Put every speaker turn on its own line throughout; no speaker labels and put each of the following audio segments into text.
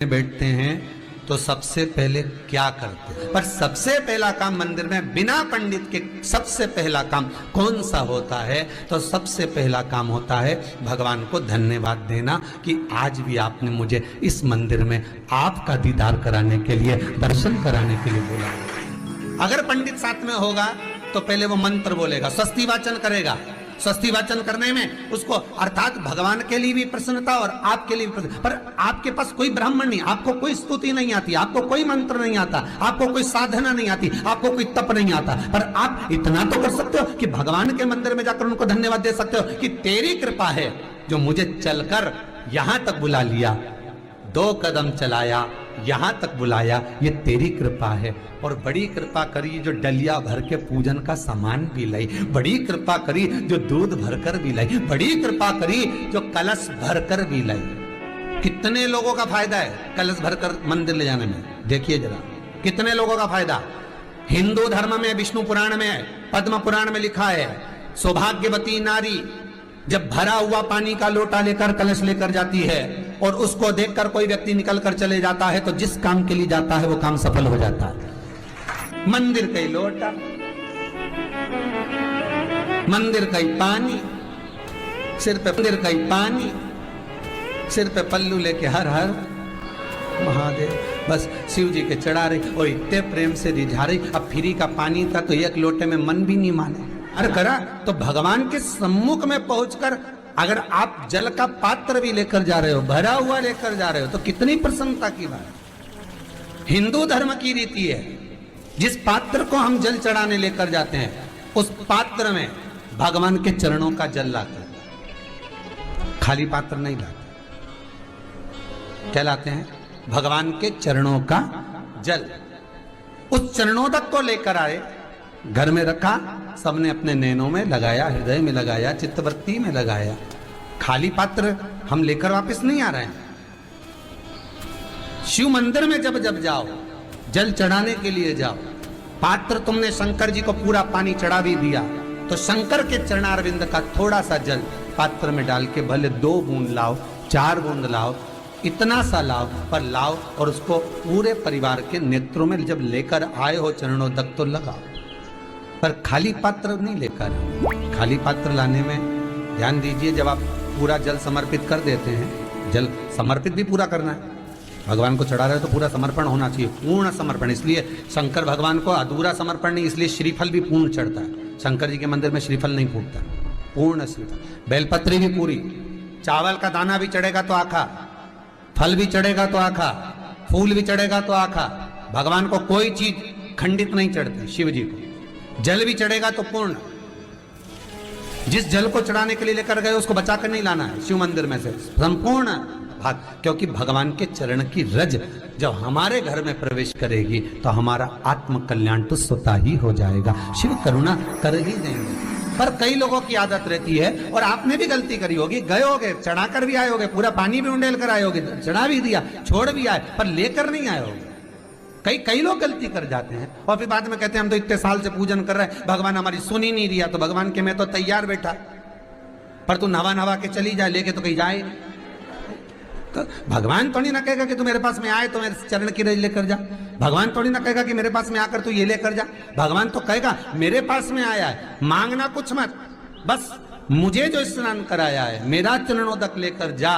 बैठते हैं तो सबसे पहले क्या करते हैं? पर सबसे पहला काम मंदिर में बिना पंडित के सबसे पहला काम कौन सा होता है? तो सबसे पहला काम होता है भगवान को धन्यवाद देना कि आज भी आपने मुझे इस मंदिर में आपका दीदार कराने के लिए, दर्शन कराने के लिए बोला। अगर पंडित साथ में होगा तो पहले वो मंत्र बोलेगा, स्वस्ति वाचन करेगा। स्वस्ति वाचन करने में उसको अर्थात भगवान के लिए भी प्रसन्नता और आपके लिए भी प्रसन्नता। पर आपके पास कोई ब्राह्मण नहीं, आपको कोई स्तुति नहीं आती, आपको कोई मंत्र नहीं आता, आपको कोई साधना नहीं आती, आपको कोई तप नहीं आता, पर आप इतना तो कर सकते हो कि भगवान के मंदिर में जाकर उनको धन्यवाद दे सकते हो कि तेरी कृपा है जो मुझे चलकर यहां तक बुला लिया, 2 कदम चलाया, यहां तक बुलाया, ये तेरी कृपा है। और बड़ी कृपा करी जो डलिया भर के पूजन का सामान भी लाई, बड़ी कृपा करी जो दूध भरकर भी लाई, बड़ी कृपा करी जो कलश भरकर भी लाई। कितने लोगों का फायदा है कलश भरकर मंदिर ले जाने में? देखिए जरा कितने लोगों का फायदा। हिंदू धर्म में, विष्णु पुराण में, पद्म पुराण में लिखा है, सौभाग्यवती नारी जब भरा हुआ पानी का लोटा लेकर कलश लेकर जाती है और उसको देखकर कोई व्यक्ति निकल कर चले जाता है तो जिस काम के लिए जाता है वो काम सफल हो जाता है। मंदिर का ही लोटा, मंदिर का ही पानी, सिर पे मंदिर का ही पानी, सिर पे पल्लू लेके हर हर महादेव, बस शिव जी के चढ़ा रही और इतने प्रेम से रिझा रही। अब फ्री का पानी था तो एक लोटे में मन भी नहीं माने। अरे करा तो भगवान के सम्मुख में पहुंचकर अगर आप जल का पात्र भी लेकर जा रहे हो, भरा हुआ लेकर जा रहे हो, तो कितनी प्रसन्नता की बात। हिंदू धर्म की रीति है, जिस पात्र को हम जल चढ़ाने लेकर जाते हैं उस पात्र में भगवान के चरणों का जल लाते हैं, खाली पात्र नहीं लाते। क्या लाते हैं? भगवान के चरणों का जल। उस चरणोदक को लेकर आए, घर में रखा, सबने अपने नैनों में लगाया, हृदय में लगाया, चित्तवृत्ति में लगाया। खाली पात्र हम लेकर वापस नहीं आ रहे हैं। शिव मंदिर में जब जब जाओ, जल चढ़ाने के लिए जाओ, पात्र तुमने शंकर जी को पूरा पानी चढ़ा भी दिया तो शंकर के चरणारविंद का थोड़ा सा जल पात्र में डाल के भले 2 बूंद लाओ, 4 बूंद लाओ, इतना सा लाओ, पर लाओ और उसको पूरे परिवार के नेत्रों में जब लेकर आए हो चरणोदक तो लगाओ। पर खाली पात्र नहीं लेकर, खाली पात्र लाने में ध्यान दीजिए। जब आप पूरा जल समर्पित कर देते हैं, जल समर्पित भी पूरा करना है, भगवान को चढ़ा रहे हो तो पूरा समर्पण होना चाहिए, पूर्ण समर्पण। इसलिए शंकर भगवान को अधूरा समर्पण नहीं, इसलिए श्रीफल भी पूर्ण चढ़ता है। शंकर जी के मंदिर में श्रीफल नहीं फूटता, पूर्ण श्रीफल, बेलपत्री भी पूरी, चावल का दाना भी चढ़ेगा तो आखा, फल भी चढ़ेगा तो आखा, फूल भी चढ़ेगा तो आखा। भगवान को कोई चीज खंडित नहीं चढ़ती, शिव जी को जल भी चढ़ेगा तो पूर्ण। जिस जल को चढ़ाने के लिए लेकर गए उसको बचा कर नहीं लाना है शिव मंदिर में से, संपूर्ण भाग, क्योंकि भगवान के चरण की रज जब हमारे घर में प्रवेश करेगी तो हमारा आत्म कल्याण तो स्वतः ही हो जाएगा, शिव करुणा कर ही देंगे। पर कई लोगों की आदत रहती है, और आपने भी गलती करी होगी, गए होगे, चढ़ा कर भी आए होगे, पूरा पानी भी उंडेल कर आए होगे, चढ़ा भी दिया, छोड़ भी आए, पर लेकर नहीं आए होगे। कई लोग गलती कर जाते हैं और फिर बाद में कहते हैं हम तो इतने साल से पूजन कर रहे हैं, भगवान हमारी सुन ही नहीं दिया। तो भगवान के मैं तो तैयार बैठा, पर तू नवा के चली जाए, लेके तो कहीं जाए। तो भगवान थोड़ी ना कहेगा कि तू मेरे पास में आए तो मेरे चरण की रज लेकर जा। भगवान थोड़ी ना कहेगा कि मेरे पास में आकर तू ये लेकर जा। भगवान तो कहेगा मेरे पास में आया है, मांगना कुछ मत, बस मुझे जो स्नान कराया है मेरा चरणोदक लेकर जा,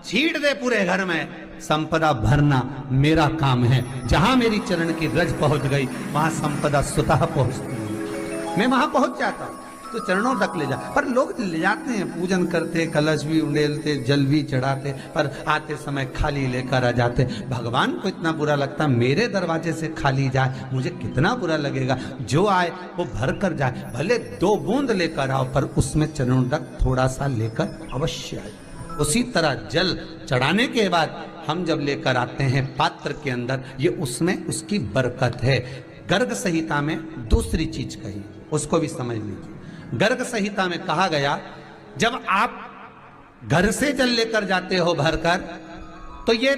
छीट दे पूरे घर में, संपदा भरना मेरा काम है। जहां मेरी चरण की रज पहुंच गई वहां संपदा स्वतः पहुंचती है, मैं वहां पहुंच जाता हूं। तो चरणों तक ले जा, पर लोग ले जाते हैं, पूजन करते, कलश भी उंडेलते, जल भी चढ़ाते, पर आते समय खाली लेकर आ जाते। भगवान को इतना बुरा लगता, मेरे दरवाजे से खाली जाए, मुझे कितना बुरा लगेगा। जो आए वो भर कर जाए, भले 2 बूंद लेकर आओ, पर उसमें चरणों तक थोड़ा सा लेकर अवश्य आए। उसी तरह जल चढ़ाने के बाद हम जब लेकर आते हैं पात्र के अंदर, ये उसमें उसकी बरकत है। गर्ग संहिता में दूसरी चीज कही, उसको भी समझ लीजिए। गर्ग संहिता में कहा गया, जब आप घर से जल लेकर जाते हो भरकर, तो ये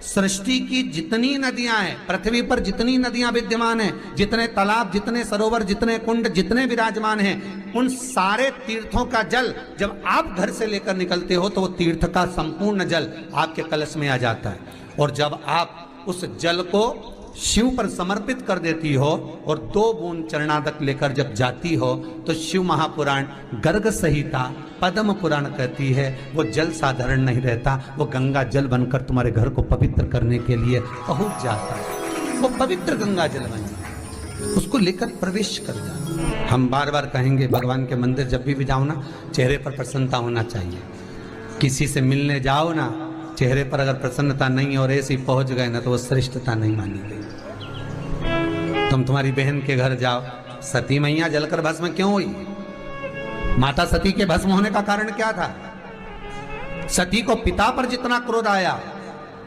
सृष्टि की जितनी नदियां हैं, पृथ्वी पर जितनी नदियां विद्यमान हैं, जितने तालाब, जितने सरोवर, जितने कुंड, जितने विराजमान हैं, उन सारे तीर्थों का जल जब आप घर से लेकर निकलते हो तो वो तीर्थ का संपूर्ण जल आपके कलश में आ जाता है। और जब आप उस जल को शिव पर समर्पित कर देती हो और 2 बूंद चरणादक लेकर जब जाती हो तो शिव महापुराण गर्ग संहिता पद्म पुराण कहती है वो जल साधारण नहीं रहता, वो गंगा जल बनकर तुम्हारे घर को पवित्र करने के लिए पहुंच जाता है। वो पवित्र गंगा जल बन जाए, उसको लेकर प्रवेश कर जाए। हम बार बार कहेंगे भगवान के मंदिर जब भी जाओ ना, चेहरे पर प्रसन्नता होना चाहिए। किसी से मिलने जाओ ना, चेहरे पर अगर प्रसन्नता नहीं और ऐसे ही पहुंच गए ना तो वो श्रेष्ठता नहीं मानी गई। तुम तुम्हारी बहन के घर जाओ, सती मैया जलकर भस्म क्यों हुई? माता सती के भस्म होने का कारण क्या था? सती को पिता पर जितना क्रोध आया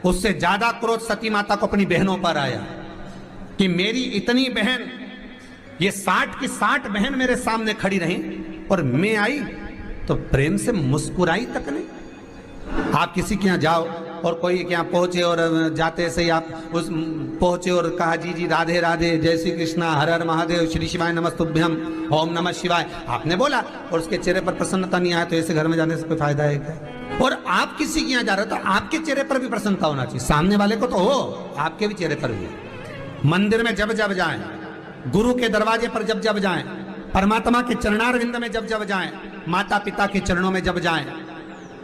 उससे ज्यादा क्रोध सती माता को अपनी बहनों पर आया कि मेरी इतनी बहन, ये 60 की 60 बहन मेरे सामने खड़ी रही और मैं आई तो प्रेम से मुस्कुराई तक नहीं। आप किसी के यहाँ जाओ और कोई के यहाँ पहुंचे और जाते से आप उस पहुंचे और कहा जी जी राधे राधे, जय श्री कृष्णा, हर हर महादेव, श्री शिवाय नमस्तुभ्यम, ओम नमः शिवाय, आपने बोला और उसके चेहरे पर प्रसन्नता नहीं आया तो ऐसे घर में जाने से कोई फायदा है क्या? और आप किसी के यहाँ जा रहे हो तो आपके चेहरे पर भी प्रसन्नता होना चाहिए, सामने वाले को तो हो, आपके भी चेहरे पर भी। मंदिर में जब जब जाएं, गुरु के दरवाजे पर जब जब जाएं, परमात्मा के चरणारविंद में जब जब जाएं, माता पिता के चरणों में जब जाएं,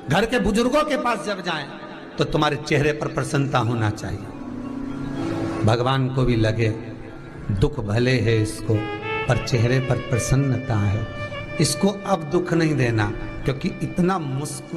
घर के बुजुर्गों के पास जब जाएं तो तुम्हारे चेहरे पर प्रसन्नता होना चाहिए। भगवान को भी लगे दुख भले है इसको पर चेहरे पर प्रसन्नता है, इसको अब दुख नहीं देना, क्योंकि इतना मुस्कुरा